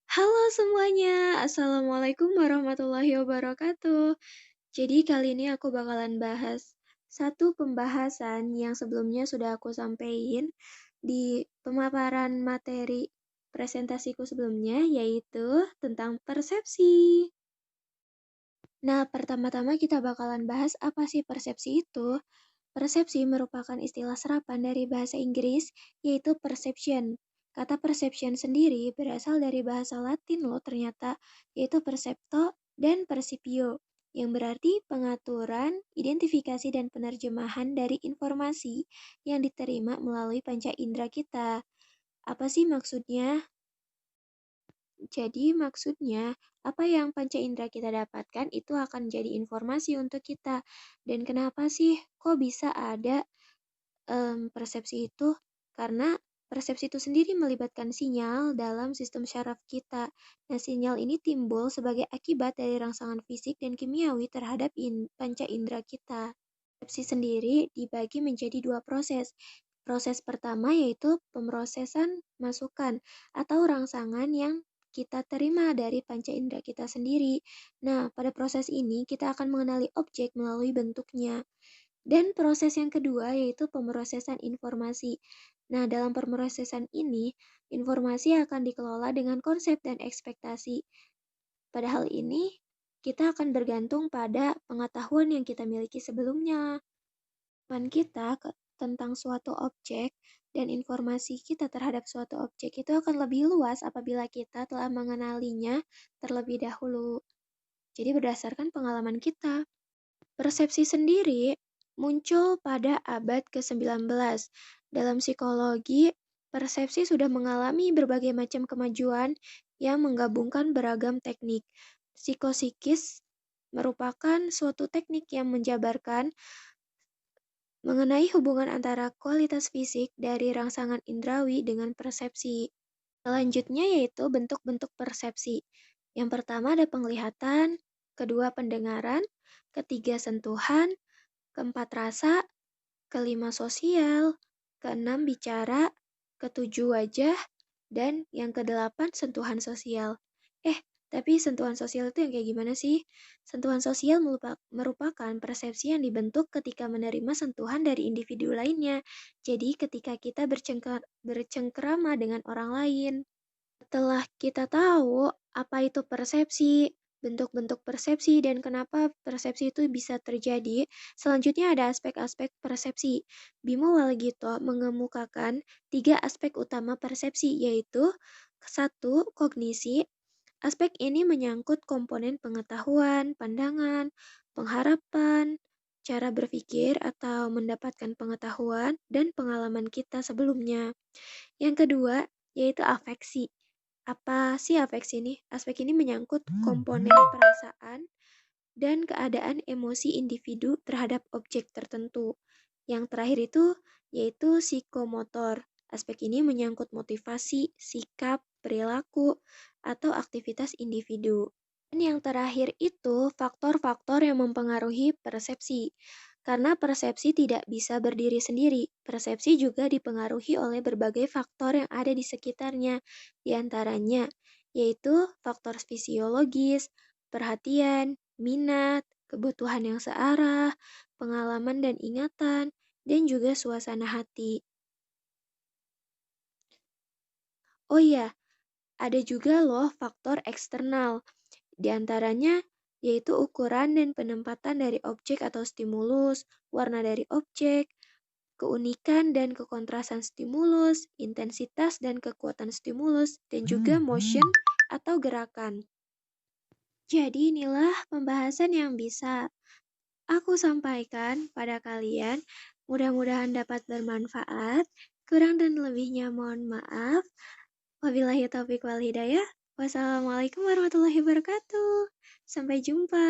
Halo semuanya, Assalamualaikum warahmatullahi wabarakatuh. Jadi kali ini aku bakalan bahas satu pembahasan yang sebelumnya sudah aku sampaikan di pemaparan materi presentasiku sebelumnya, yaitu tentang persepsi. Nah, pertama-tama kita bakalan bahas apa sih persepsi itu. Persepsi merupakan istilah serapan dari bahasa Inggris, yaitu perception. Kata perception sendiri berasal dari bahasa Latin loh ternyata, yaitu percepto dan percipio, yang berarti pengaturan, identifikasi, dan penerjemahan dari informasi yang diterima melalui panca indera kita. Apa sih maksudnya? Jadi maksudnya, apa yang panca indera kita dapatkan itu akan jadi informasi untuk kita. Dan kenapa sih kok bisa ada persepsi itu? Karena persepsi itu sendiri melibatkan sinyal dalam sistem syaraf kita. Nah, sinyal ini timbul sebagai akibat dari rangsangan fisik dan kimiawi terhadap panca indera kita. Persepsi sendiri dibagi menjadi dua proses. Proses pertama yaitu pemrosesan masukan atau rangsangan yang kita terima dari panca indera kita sendiri. Nah, pada proses ini kita akan mengenali objek melalui bentuknya. Dan proses yang kedua yaitu pemrosesan informasi. Nah, dalam pemrosesan ini, informasi akan dikelola dengan konsep dan ekspektasi. Pada hal ini, kita akan bergantung pada pengetahuan yang kita miliki sebelumnya. Pengetahuan kita tentang suatu objek dan informasi kita terhadap suatu objek itu akan lebih luas apabila kita telah mengenalinya terlebih dahulu. Jadi berdasarkan pengalaman kita. Persepsi sendiri muncul pada abad ke-19. Dalam psikologi, persepsi sudah mengalami berbagai macam kemajuan yang menggabungkan beragam teknik. Psikosikis merupakan suatu teknik yang menjabarkan mengenai hubungan antara kualitas fisik dari rangsangan indrawi dengan persepsi. Selanjutnya yaitu bentuk-bentuk persepsi. Yang pertama ada penglihatan, kedua pendengaran, ketiga sentuhan, keempat rasa, kelima sosial, keenam bicara, ketujuh wajah, dan yang kedelapan sentuhan sosial. Tapi sentuhan sosial itu yang kayak gimana sih? Sentuhan sosial merupakan persepsi yang dibentuk ketika menerima sentuhan dari individu lainnya. Jadi ketika kita bercengkerama dengan orang lain. Setelah kita tahu apa itu persepsi, bentuk-bentuk persepsi, dan kenapa persepsi itu bisa terjadi, selanjutnya ada aspek-aspek persepsi. Bimo Walegito mengemukakan 3 aspek utama persepsi, yaitu 1. Kognisi. Aspek ini menyangkut komponen pengetahuan, pandangan, pengharapan, cara berpikir atau mendapatkan pengetahuan, dan pengalaman kita sebelumnya. Yang kedua, yaitu afeksi. Apa sih afeksi ini? Aspek ini menyangkut komponen perasaan dan keadaan emosi individu terhadap objek tertentu. Yang terakhir itu yaitu psikomotor. Aspek ini menyangkut motivasi, sikap, perilaku, atau aktivitas individu. Dan yang terakhir itu faktor-faktor yang mempengaruhi persepsi. Karena persepsi tidak bisa berdiri sendiri, persepsi juga dipengaruhi oleh berbagai faktor yang ada di sekitarnya, di antaranya yaitu faktor fisiologis, perhatian, minat, kebutuhan yang searah, pengalaman dan ingatan, dan juga suasana hati. Oh iya, ada juga loh faktor eksternal. Di antaranya yaitu ukuran dan penempatan dari objek atau stimulus, warna dari objek, keunikan dan kekontrasan stimulus, intensitas dan kekuatan stimulus, dan juga motion atau gerakan. Jadi inilah pembahasan yang bisa aku sampaikan pada kalian. Mudah-mudahan dapat bermanfaat. Kurang dan lebihnya mohon maaf. Wabillahi taufiq wal hidayah. Wassalamualaikum warahmatullahi wabarakatuh. Sampai jumpa.